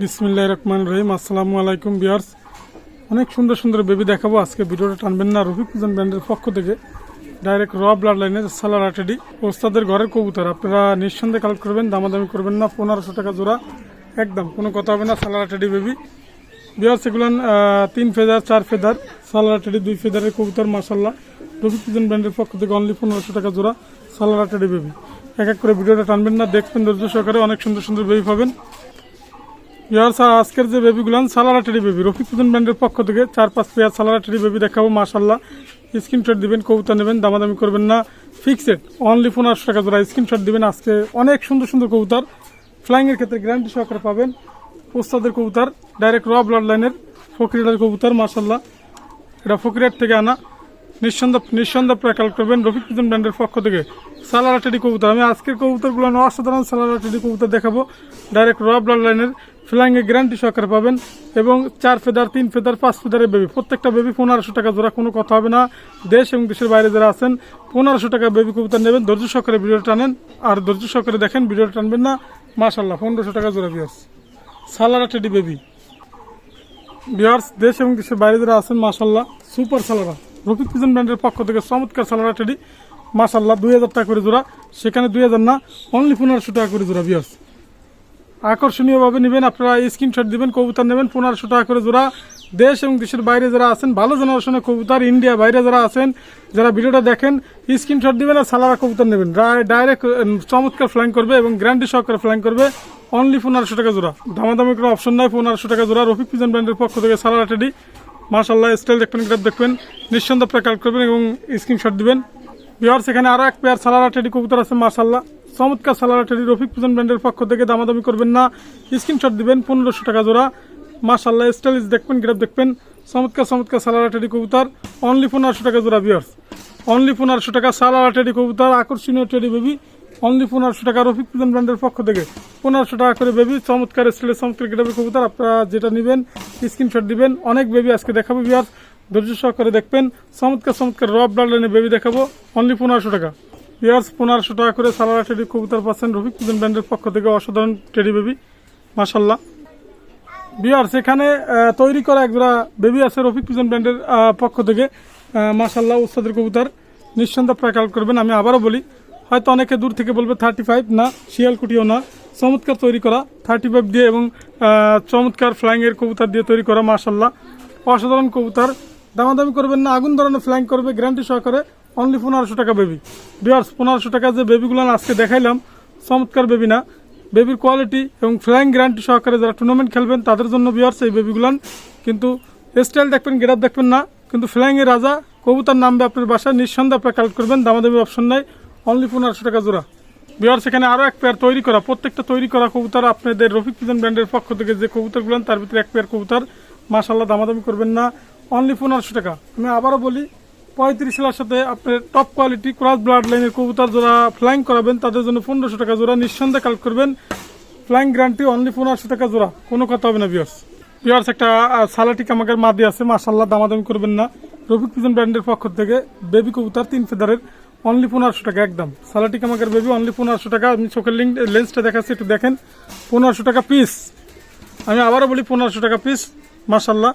বিসমিল্লাহির রহমানির রহিম। আসসালামু আলাইকুম ভিউয়ার্স। অনেক সুন্দর সুন্দর বেবি দেখাবো আজকে। ভিডিওটা টানবেন না। রফিক পিজন ব্র্যান্ডের পক্ষ থেকে ডাইরেক্ট র ব্লাড লাইনের সালার আটেডি ওস্তাদের ঘরের কবুতর। আপনারা নিঃসন্দেহে কালেক্ট করবেন, দামাদামি করবেন না। 1500 টাকা জোড়া একদম, কোনো কথা হবে না। সালার আটেডি বেবি ভিউয়ার্স, এগুলান 3 ফেদার 4 ফেদার সালার আটেডি 2 ফেদারের কবুতর। মাশাআল্লাহ, রফিক পিজন ব্র্যান্ডের পক্ষ থেকে অনলি 1500 টাকা জোড়া সালার আটেডি বেবি। এক এক করে ভিডিওটা টানবেন না, দেখবেন ধৈর্য সহকারে। অনেক সুন্দর সুন্দর বেবি পাবেন ভিউয়ার্স। আজকের যে বেবিগুলান সালার আটেডি বেবি, রফিক পিজন ব্র্যান্ডের পক্ষ থেকে 4-5 পেয়ার সালার আটেডি বেবি দেখাবো। মাশাআল্লাহ, স্ক্রিনশট দিবেন, কবুতর নেবেন, দামাদামি করবেন না। ফিক্সড অনলি 1500 টাকা জোড়া। স্ক্রিনশট দিবেন। আজকে অনেক সুন্দর সুন্দর কবুতর ফ্লাইংয়ের ক্ষেত্রে গ্যারান্টি সহকারে পাবেন। ওস্তাদের কবুতর, ডাইরেক্ট র ব্লাড লাইনের ফকিরের কবুতর। মাশাআল্লাহ, এটা ফকিরের থেকে আনা। নিঃসন্দেহে আপনারা কালেক্ট করবেন রফিক পিজন ব্র্যান্ডের পক্ষ থেকে সালার আটেডি কবুতর। আমি আজকের কবুতরগুলো অসাধারণ সালার আটেডি কবুতর দেখাবো। ডাইরেক্ট র ব্লাড লাইনের ফ্লাইংয়ে গ্যারান্টি সহকারে পাবেন এবং 4 ফেদার 3 ফেদার 5 ফেদারের বেবি। প্রত্যেকটা বেবি 1500 টাকা জোড়া, কোনো কথা হবে না। দেশ এবং দেশের বাইরে যারা আছেন 1500 টাকা বেবি কবুতর নেবেন। ধৈর্য সহকারে ভিডিওটা টানেন আর ধৈর্য সহকারে দেখেন, ভিডিওটা টানবেন না। মাশাআল্লাহ, 1500 টাকা জোড়া ভিউয়ার্স সালার আটেডি বেবি। ভিউয়ার্স, দেশ এবং দেশের বাইরে যারা আছেন মাশাআল্লাহ, সুপার সালারা রফিক পিজন ব্র্যান্ডের পক্ষ থেকে চমৎকার সালার আটেডি। মাশাআল্লাহ, 2000 টাকা করে জোড়া, সেখানে 2000 না, অনলি 1500 টাকা করে জোড়া ভিউয়ার্স। আকর্ষণীয়ভাবে নেবেন, আপনারা স্ক্রিনশট দিবেন, কবুতর নেবেন 1500 টাকা করে জোড়া। দেশ এবং দেশের বাইরে যারা আছেন, ভালো জেনারেশনের কবুতর, ইন্ডিয়া বাইরে যারা আছেন, যারা ভিডিওটা দেখেন, স্ক্রিনশট দিবেন আর সালারা কবুতর নেবেন। ডাইরেক্ট চমৎকার ফ্লাইং করবে এবং গ্যারান্টি সহকারে ফ্লাইং করবে। অনলি 1500 টাকা জোড়া, দামাদামি করার অপশন নাই। 1500 টাকা জোড়া রফিক পিজন ব্র্যান্ডের পক্ষ থেকে সালার আটেডি। মাশাআল্লাহ, স্টাইল দেখবেন, গ্রাফ দেখবেন, নিঃসন্দেহে আপনারা কালেক্ট করবেন এবং স্ক্রিনশট দিবেন। ভিউয়ার্স, এখানে আরও এক পেয়ার সালার আটেডি কবুতর আছে। মাশাআল্লাহ, চমৎকার সালার আটেডি রফিক পিজন ব্র্যান্ডের পক্ষ থেকে। দামাদামি করবেন না, স্ক্রিনশট দিবেন। 1500 টাকা জোড়া। মাশাআল্লাহ, স্টাইলিশ দেখবেন, গ্রাফ দেখবেন, চমৎকার চমৎকার সালার আটেডি কবুতর। অনলি 1500 টাকা জোড়া ভিউয়ার্স। অনলি 1500 টাকা সালার আটেডি কবুতর, আকর্ষণীয় টেডি বেবি। অনলি 1500 টাকা রফিক পিজন ব্র্যান্ডের পক্ষ থেকে 1500 টাকা করে বেবি। চমৎকার স্টাইলের চমৎকার গ্রাফের কবুতর। আপনারা যেটা নেবেন স্ক্রিনশট দিবেন। অনেক বেবি আজকে দেখাবো ভিউয়ার্স, ধৈর্য সহকারে দেখবেন। চমৎকার চমৎকার রব ব্লাড লাইনের বেবি দেখাবো। অনলি 1500 টাকা ভিউয়ার্স। 1500 টাকা করে সালার আটেডি কবুতর পাচ্ছেন রফিক পিজন ব্র্যান্ডের পক্ষ থেকে। অসাধারণ টেডি বেবি মাশাআল্লাহ। ভিউয়ার্স, এখানে তৈরি করা একজোড়া বেবি আছে রফিক পিজন ব্র্যান্ডের পক্ষ থেকে। মাশাআল্লাহ, ওস্তাদের কবুতর, নিঃসন্দেহে আপনারা কালেক্ট করবেন। আমি আবারও বলি, হয়তো অনেকে দূর থেকে বলবে 35 না, শিয়ালকুটিও না, চমৎকার তৈরি করা 35 দিয়ে এবং চমৎকার ফ্লাইংয়ের কবুতর দিয়ে তৈরি করা। মাশাআল্লাহ, অসাধারণ কবুতর। দামাদামি করবেন না, আগুন ধরনের ফ্লাইং করবে গ্যারান্টি সহকারে। অনলি 1500 টাকা বেবি ভিউয়ার্স। 1500 টাকা যে বেবিগুলো আজকে দেখাইলাম, চমৎকার বেবি না, বেবির কোয়ালিটি এবং ফ্লাইং গ্যারান্টি সহকারে যারা টুর্নামেন্ট খেলবেন তাদের জন্য ভিউয়ার্স এই বেবিগুলান। কিন্তু স্টাইল দেখবেন, গেটআপ দেখবেন না, কিন্তু ফ্লাইংয়ের রাজা। কবুতর নামবে আপনার বাসায়, নিঃসন্দেহে আপনারা কালেক্ট করবেন। দামাদামি অপশন নাই। অনলি 1500 টাকা জোড়া ভিউয়ার্স। এখানে আরও এক পেয়ার তৈরি করা, প্রত্যেকটা তৈরি করা কবুতর আপনাদের রফিক পিজন ব্র্যান্ডের পক্ষ থেকে যে কবুতরগুলো, তার ভিতরে এক পেয়ার কবুতর। মাশাআল্লাহ, দামাদামি করবেন না। অনলি 1500 টাকা। আমি আবারও বলি, 35 সেলার সাথে আপনার টপ কোয়ালিটি ক্রস ব্লাড লাইনের কবুতর যারা ফ্লাইং করাবেন তাদের জন্য 1500 টাকা জোড়া। নিঃসন্দেহে কালেক্ট করবেন, ফ্লাইং গ্যারান্টি। অনলি 1500 টাকা জোড়া, কোনো কথা হবে না ভিউয়ার্স। ভিউয়ার্স, একটা সালাটি কামাকের মাদি আছে। মাশাআল্লাহ, দামাদামি করবেন না। রফিক পিজন ব্র্যান্ডের পক্ষ থেকে বেবি কবুতর 3 ফেদারের। অনলি 1500 টাকা একদম। সালাটি কামাকের বেবি অনলি 1500 টাকা। আমি চোখের লেন্সটা দেখাচ্ছি, একটু দেখেন। 1500 টাকা পিস। আমি আবারও বলি 1500 টাকা পিস। মাশাআল্লাহ,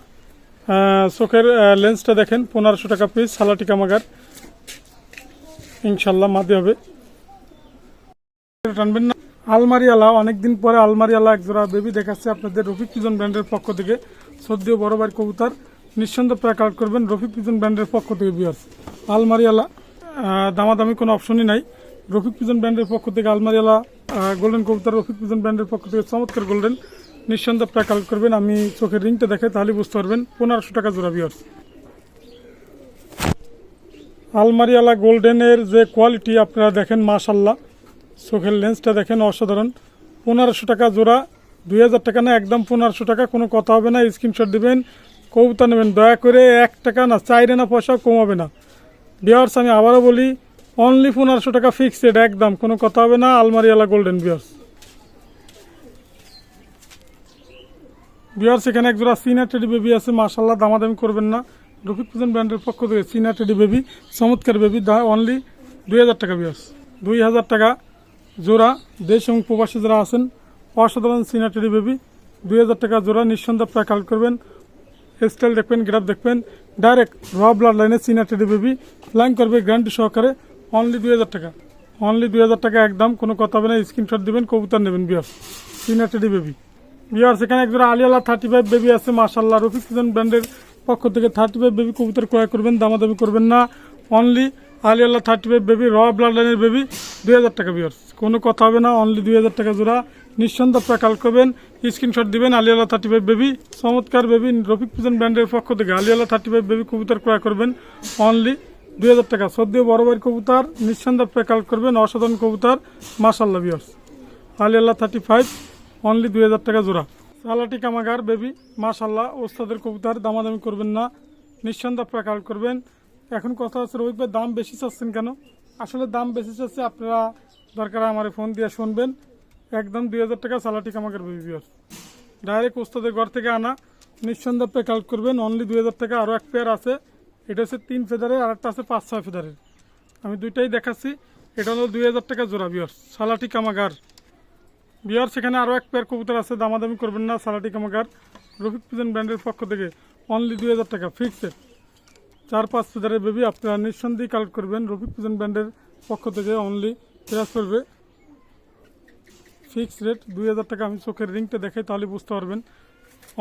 চোখের লেন্সটা দেখেন, 1500 টাকা পিস। সালাটি কামাকার ইনশাল্লাহ মাদি হবে। টানবেন না। আলমারিওয়ালা, অনেকদিন পরে আলমারিওয়ালা একজোড়া বেবি দেখাচ্ছে আপনাদের রফিক পিজন ব্র্যান্ডের পক্ষ থেকে। সদ্য বড় ভাই কবুতর, নিঃসন্দেহে আপনারা কালেক্ট করবেন রফিক পিজন ব্র্যান্ডের পক্ষ থেকে ভিউয়ার্স। আলমারিওয়ালা, দামাদামি কোনো অপশনই নাই। রফিক পিজন ব্র্যান্ডের পক্ষ থেকে আলমারিওয়ালা গোল্ডেন কবুতর, রফিক পিজন ব্র্যান্ডের পক্ষ থেকে চমৎকার গোল্ডেন। নিঃসন্দেহে আপনারা কালেক্ট করবেন। আমি চোখের রিংটা দেখে তাহলে বুঝতে পারবেন। 1500 টাকা জোড়া ভিউয়ার্স। আলমারিওয়ালা গোল্ডেনের যে কোয়ালিটি আপনারা দেখেন, মাশাআল্লাহ, চোখের লেন্সটা দেখেন, অসাধারণ। 1500 টাকা জোড়া, 2000 টাকা না, একদম 1500 টাকা, কোনো কথা হবে না। স্ক্রিনশট দিবেন, কবুতর নেবেন, দয়া করে 1 টাকা না, 4 আনা পয়সা কমাবে না ভিউয়ার্স। আমি আবারও বলি, অনলি 1500 টাকা ফিক্সড একদম, কোনো কথা হবে না। আলমারিওয়ালা গোল্ডেন ভিউয়ার্স। ভিউয়ার্স, এখানে একজোড়া সিনা টেডি বেবি আছে। মাশাআল্লাহ, দামাদামি করবেন না। রফিক পিজন ব্র্যান্ডের পক্ষ থেকে সিনা টেডি বেবি, চমৎকার বেবি, অনলি 2000 টাকা ভিউয়ার্স। 2000 টাকা জোড়া। দেশ এবং প্রবাসী যারা আছেন, অসাধারণ সিনা টেডি বেবি। 2000 টাকা জোড়া, নিঃসন্দেহে আপনারা কালেক্ট করবেন। স্টাইল দেখবেন, গ্রাফ দেখবেন, ডাইরেক্ট র ব্লাড লাইনে চীনা টেডি বেবি, ফ্লাইং করবে গ্যারান্টি সহকারে, অনলি 2000 টাকা, অনলি 2000 টাকা একদম, কোনো কথা হবে না। স্ক্রিনশট দিবেন, কবুতর নেবেন বিয়ার্স, চীনা টেডি বেবি বিয়ার্স। এখানে একজোড়া আলিয়ালা 35 বেবি আছে মাশাআল্লাহ, রফিক সিজন ব্র্যান্ডের পক্ষ থেকে 35 বেবি কবুতর ক্রয় করবেন, দামাদামি করবেন না। অনলি আলিয়ালা 35 বেবি, র ব্লাড লাইনের বেবি, 2000 টাকা বিয়ার্স, কোনো কথা হবে না। অনলি 2000 টাকা জোড়া, নিঃসন্দেহে আপনারা কাল করবেন, স্ক্রিনশট দিবেন। আলিয়ালা 35 বেবি, চমৎকার বেবি, রফিক সিজন ব্র্যান্ডের পক্ষ থেকে আলিয়ালা 35 বেবি কবুতর ক্রয় করবেন, অনলি 2000 টাকা। সদ্য বড় ভাইয়ের কবুতর, নিঃসন্দেহে আপনারা কাল করবেন, অসাধারণ কবুতর মাশাআল্লাহ বিয়ার্স। আলিয়ালা 35, অনলি 2000 টাকা জোড়া। সালাটি কামাগার বেবি মাশাআল্লাহ, ওস্তাদের কবুতর, দামাদামি করবেন না, নিঃসন্দেহে আপনারা কাল করবেন। এখন কথা হচ্ছে রোহিত ভাই দাম বেশি চাচ্ছেন কেন? আসলে দাম বেশি চাচ্ছে, আপনারা দরকার আমার ফোন দিয়ে শুনবেন। একদম 2000 টাকা সালাটি কামাগার বেবি বিয়ার, ডাইরেক্ট ওস্তাদের ঘর থেকে আনা, নিঃসন্দেহে আপনারা কাল করবেন, অনলি 2000 টাকা। আরও এক পেয়ার আছে, এটা হচ্ছে 3 ফেদারের, আর একটা আছে 5-6 ফেদারের, আমি দুইটাই দেখাচ্ছি। এটা হলো 2000 টাকা জোড়া বিয়ার, সালাটি কামাগার বিয়ার। সেখানে আরও এক পেয়ার কবুতর আছে, দামাদামি করবেন না, সালাটি কামাগার, রফিক পিজন ব্র্যান্ডের পক্ষ থেকে, অনলি 2000 টাকা ফিক্সড। 4-5 ফেদারের বেবি আপনারা নিঃসন্দেহে কালেক্ট করবেন, রফিক পিজন ব্র্যান্ডের পক্ষ থেকে অনলি প্রাইস করবে ফিক্সড রেট 2000 টাকা। আমি চোখের রিংটা দেখাই তাহলে বুঝতে পারবেন।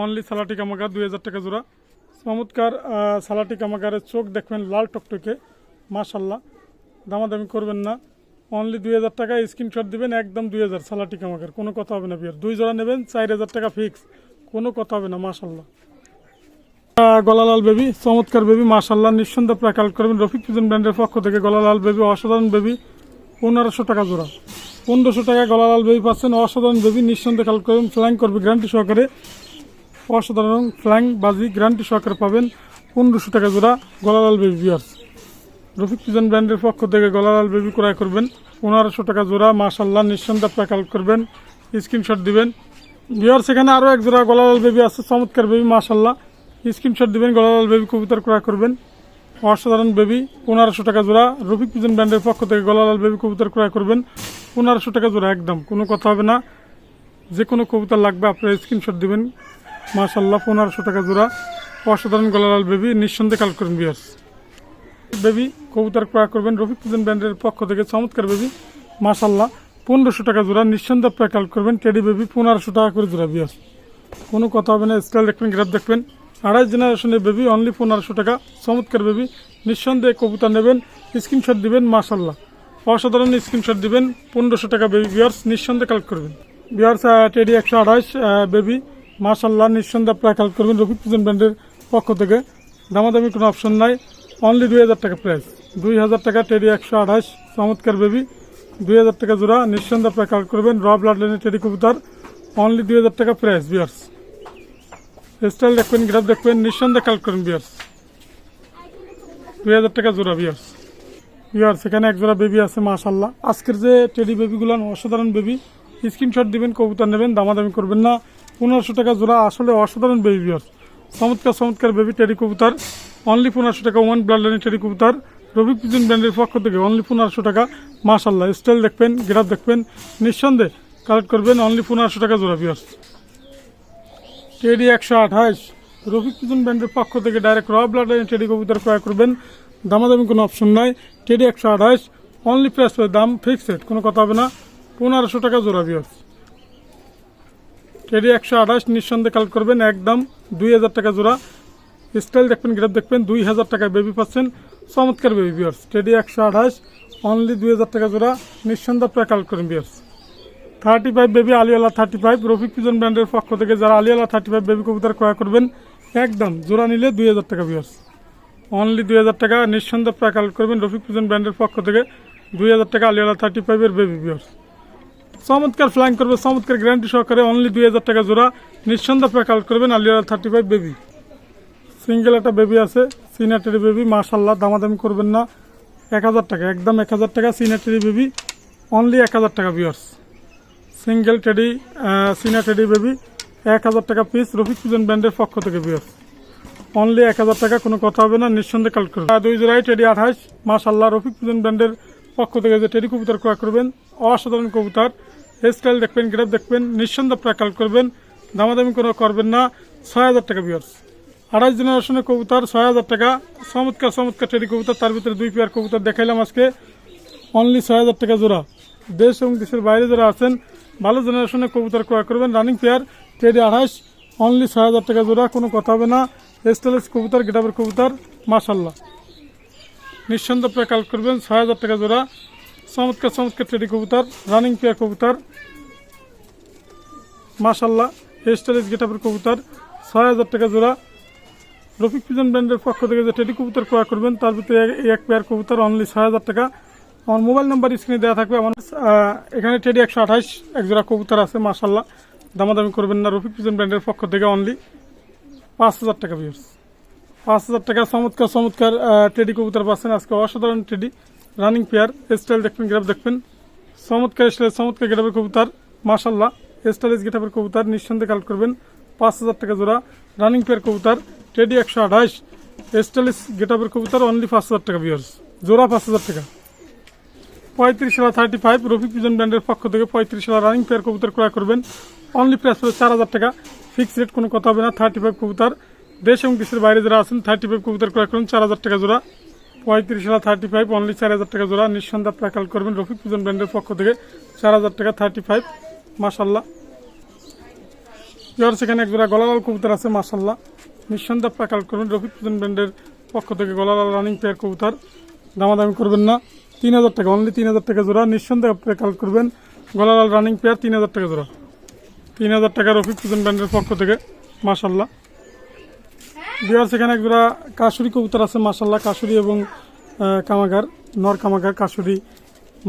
অনলি সালাটি কামাগার 2000 টাকা জোড়া, চমৎকার সালাটি কামাগারের চোখ দেখবেন লাল টকটকে মাশাআল্লাহ, দামাদামি করবেন না। অনলি 2000 টাকা, স্ক্রিনশট দিবেন, একদম 2000 সালাটি কামাগার, কোনো কথা হবে না বিয়ার। 2 জোড়া নেবেন 4000 টাকা ফিক্স, কোনো কথা হবে না মাশাআল্লাহ। গলালাল বেবি, চমৎকার বেবি মাশাআল্লাহ, নিঃসন্দেহে আপনারা কালেক্ট করবেন, রফিক পিজন ব্র্যান্ডের পক্ষ থেকে গলালাল বেবি, অসাধারণ বেবি, 1500 টাকা জোড়া, 1500 টাকা গলালাল বেবি পাচ্ছেন, অসাধারণ বেবি, নিঃসন্দেহে কালেক্ট করবেন, ফ্লাইং করবে গ্যারান্টি সহকারে, অসাধারণ ফ্লাইং বাজি গ্যারান্টি সহকারে পাবেন, 1500 টাকা জোড়া গলালাল বেবি বিয়ার্স। রফিক পিজন ব্র্যান্ডের পক্ষ থেকে গলালাল বেবি ক্রয় করবেন, 1500 টাকা জোড়া মাশাআল্লাহ, নিঃসন্দেহে আপনারা কালেক্ট করবেন, স্ক্রিনশট দিবেন বিয়ার্স। সেখানে আরও এক জোড়া গলালাল বেবি আছে, চমৎকার বেবি মাশাআল্লাহ, স্ক্রিনশট দিবেন, গলালাল বেবি কবুতর ক্রয় করবেন, অসাধারণ বেবি, 1500 টাকা জোড়া, রফিক পিজন ব্র্যান্ডের পক্ষ থেকে গলালাল বেবি কবুতর ক্রয় করবেন, 1500 টাকা জোড়া একদম, কোনো কথা হবে না। যে কোনো কবুতর লাগবে আপনারা স্ক্রিনশট দিবেন মাশাআল্লাহ, 1500 টাকা জোড়া, অসাধারণ গলালাল বেবি, নিঃসন্দেহে কালেক্ট করবেন বিয়ার্স। বেবি কবুতর ক্রয় করবেন, রফিক পিজন ব্র্যান্ডের পক্ষ থেকে চমৎকার বেবি মাশাআল্লাহ, 1500 টাকা জোড়া, নিঃসন্দেহে আপনারা কালেক্ট করবেন। টেডি বেবি 1500 টাকা করে জোড়া বিয়ার্স, কোনো কথা হবে না। স্টাইল দেখবেন, গ্রাফ দেখবেন, 2.5 জেনারেশনের বেবি, অনলি 1500 টাকা, চমৎকার বেবি, নিঃসন্দেহে কবুতর নেবেন, স্ক্রিনশট দিবেন মাশাআল্লাহ, অসাধারণ স্ক্রিনশট দিবেন, 1500 টাকা বেবি বিয়ার্স, নিঃসন্দেহে কালেক্ট করবেন বিয়ার্স। টেডি 128 বেবি মাশাআল্লাহ, নিঃসন্দেহে আপনারা কালেক্ট করবেন, রফিক পিজন ব্র্যান্ডের পক্ষ থেকে, দামাদামি কোনো অপশন নাই, অনলি 2000 টাকা প্রাইস, 2000 টাকা টেডি 128, চমৎকার বেবি, 2000 টাকা জোড়া, নিঃসন্দেহে আপনারা কালেক্ট করবেন, র ব্লাড লাইনের টেডি কবুতর, অনলি 2000 টাকা প্রাইস বিয়ার্স। স্টাইল দেখবেন, গ্রাফ দেখবেন, নিঃসন্দেহে কালেক্ট করবেন বিয়ার্স, 2000 টাকা জোড়া বিয়ার্স। বিয়ার্স এখানে এক জোড়া বেবি আছে মাশাআল্লাহ, আজকের যে টেডি বেবিগুলো অসাধারণ বেবি, স্ক্রিনশট দিবেন, কবুতর নেবেন, দামাদামি করবেন না, 1500 টাকা জোড়া, আসলে অসাধারণ বেবি বিয়ার্স, চমৎকার চমৎকার বেবি টেডি কবুতর, অনলি 1500 টাকা, ওয়ান ব্লাড লাইনের টেডি কবুতর, রফিক পিজন ব্র্যান্ডের পক্ষ থেকে, অনলি 1500 টাকা মাশাআল্লাহ। স্টাইল দেখবেন, গ্রাফ দেখবেন, নিঃসন্দেহে কালেক্ট করবেন, অনলি 1500 টাকা জোড়া বিয়ার্স। টেডি 128, রফিক পিজন ব্র্যান্ডের পক্ষ থেকে ডাইরেক্ট র ব্লাড লাইনের টেডি কবুতর ক্রয় করবেন, দামাদামি কোনো অপশন নাই। টেডি 128, অনলি প্রাইস দাম ফিক্সড, কোনো কথা হবে না, 1500 টাকা জোড়া বিয়ার্স। টেডি 128, নিঃসন্দেহে কালেক্ট করবেন, একদম 2000 টাকা জোড়া। স্টাইল দেখবেন, গ্রাফ দেখবেন, 2000 টাকায় বেবি পাচ্ছেন, চমৎকার বেবি বিয়ার্স। টেডি 128, অনলি 2000 টাকা জোড়া, নিঃসন্দেহে আপনারা কালেক্ট করেন বিয়ার্স। 35 বেবি আলিয়ালা 35, রফিক পিজন ব্র্যান্ডের পক্ষ থেকে যারা আলিয়ালা 35 বেবি কবুতর ক্রয় করবেন, একদম জোড়া নিলে 2000 টাকা বিয়ার্স, অনলি 2000 টাকা, নিঃসন্দেহে আপনারা কালেক্ট করবেন, রফিক পিজন ব্র্যান্ডের পক্ষ থেকে 2000 টাকা আলিয়ালা 35 বেবি বিয়ার্স, চমৎকার ফ্লাইং করবে, চমৎকার গ্যারান্টি সহকারে, অনলি 2000 টাকা জোড়া, নিঃসন্দেহে আপনারা কালেক্ট করবেন, আলিয়ালা 35 বেবি। সিঙ্গেল একটা বেবি আছে, চীনা টেডি বেবি মাশাআল্লাহ, দামাদামি করবেন না, 1000 টাকা, একদম 1000 টাকা, চীনা টেডি বেবি, অনলি 1000 টাকা বিয়ার্স। সিঙ্গেল টেডি চীনা টেডি বেবি 1000 টাকা পিস, রফিক পিজন ব্র্যান্ডের পক্ষ থেকে বিয়ার্স, অনলি 1000 টাকা, কোনো কথা হবে না, নিঃসন্দেহে কালেক্ট করবেন। 2 জোড়ায় টেডি 28 মাশাআল্লাহ, রফিক পিজন ব্র্যান্ডের পক্ষ থেকে যে টেডি কবুতর ক্রয় করবেন, অসাধারণ কবুতর, স্টাইল দেখবেন, গ্রাফ দেখবেন, নিঃসন্দেহে আপনারা কালেক্ট করবেন, দামাদামি কোনো করবেন না, 6,000 টাকা ভিউয়ার্স। 28 জেনারেশনের কবুতর 6,000 টাকা। চমৎকার চমৎকার টেডি কবুতর, তার ভিতরে 2 পেয়ার কবুতর দেখাইলাম আজকে, অনলি 6,000 টাকা জোড়া। দেশ এবং দেশের বাইরে যারা আছেন ভালো জেনারেশনের কবুতর ক্রয় করবেন, রানিং পেয়ার টেডি 28, অনলি 6,000 টাকা জোড়া, কোনো কথা হবে না। স্টেলেস কবুতর, গেটাবের কবুতর, মাশাল্লাহ নিঃসন্দেহে আপনারা কালেক্ট করবেন, 6,000 টাকা জোড়া। চমৎকার চমৎকার টেডি কবুতর, রানিং পেয়ার কবুতর, মাশাল্লাহ স্টেলেস গেটাবের কবুতর, 6,000 টাকা জোড়া। রফিক পিজন ব্র্যান্ডের পক্ষ থেকে যে টেডি কবুতর ক্রয় করবেন তার ভিতরে এক পেয়ার কবুতর, অনলি 6,000 টাকা। আমার মোবাইল নাম্বার স্ক্রিনে দেওয়া থাকবে। আমার এখানে টেডি 128 এক জোড়া কবুতর আছে, মাশাল্লাহ দামাদামি করবেন না। রফিক পিজন ব্র্যান্ডের পক্ষ থেকে অনলি 5,000 টাকা ভিউয়ার্স, 5,000 টাকা। চমৎকার চমৎকার টেডি কবুতর পাচ্ছেন আজকে, অসাধারণ টেডি, রানিং পেয়ার। স্টাইল দেখবেন, গ্রাফ দেখবেন, চমৎকার স্টাইল, চমৎকার গেটাবের কবুতর, মাশাল্লাহ স্টাইলিশ গেটাবের কবুতর, নিঃসন্দেহে কালেক্ট করবেন, 5,000 টাকা জোড়া। রানিং পেয়ার কবুতর টেডি 128 স্টাইলিশ গেটাবের কবুতর, অনলি 5,000 টাকা ভিউয়ার্স, জোড়া 5,000 টাকা। 35/35 রফিক পিজন ব্র্যান্ডের পক্ষ থেকে 35 রানিং পেয়ার কবুতর ক্রয় করবেন, অনলি প্রাইস পড়বে 4,000 টাকা। ফিক্স রেট, কোনো কথা হবে না। 35 কবুতর, দেশ এবং দেশের বাইরে যারা আছেন 35 কবুতর ক্রয় করুন, 4,000 টাকা জোড়া। 35/35 অনলি 4,000 টাকা জোড়া, নিঃসন্দেহে আপনারা কালেক্ট করবেন রফিক পিজন ব্র্যান্ডের পক্ষ থেকে, 4,000 টাকা 35, মাশাল্লাহ। সেখানে এক জোড়া গলালাল কবুতর আছে, মাশাল্লাহ নিঃসন্দেহে আপনারা কালেক্ট করবেন রফিক পিজন ব্র্যান্ডের পক্ষ থেকে, গলালাল রানিং পেয়ার কবুতর, দামাদামি করবেন না, 3,000 টাকা, অনলি 3,000 টাকা জোড়া, নিঃসন্দেহে আপনারা কালেক্ট করবেন গলালাল রানিং পেয়ার, 3,000 টাকা জোড়া, 3,000 টাকা রফিক পিজন ব্র্যান্ডের পক্ষ থেকে, মাশাল্লাহ। বিহার সেখানে এক জোড়া কাশুরি কবুতর আছে, মাশাল্লাহ কাশুরি এবং কামাগার, নর কামাগার, কাশুরি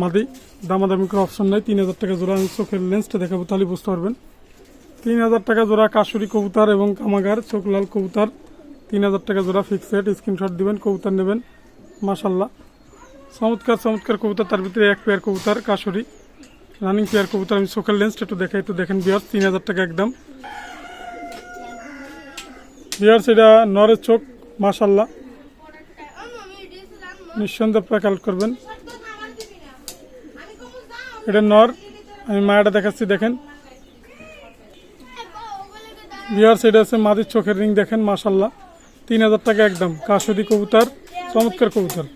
মাদি, দামাদামি করে অপশন নেই, 3,000 টাকা জোড়া। আমি চোখের লেন্সটা দেখাবো তাহলে বুঝতে পারবেন। 3,000 টাকা জোড়া কাশুরি কবুতর এবং কামাগার, চোখ লাল কবুতর, 3,000 টাকা জোড়া। ফিক্স রেট, স্ক্রিনশট দিবেন, কবুতর নেবেন, মাশাল্লাহ চমৎকার চমৎকার কবুতর, তার ভিতরে এক পেয়ার কবুতর কাশুরি রানিং পেয়ার কবুতর। আমি চোখের লেন্সটা একটু দেখাই, একটু দেখেন বিহার, 3,000 টাকা একদম বিহার। সেটা নরের চোখ, মাশাল্লাহ নিঃসন্দেহে আপনারা কালেক্ট করবেন। এটা নর, আমি মায়াটা দেখাচ্ছি, দেখেন বিহার। সেটা আছে মাদির চোখের রিং, দেখেন মাশাল্লাহ, 3,000 টাকা একদম। কাশুরি কবুতর, চমৎকার কবুতর।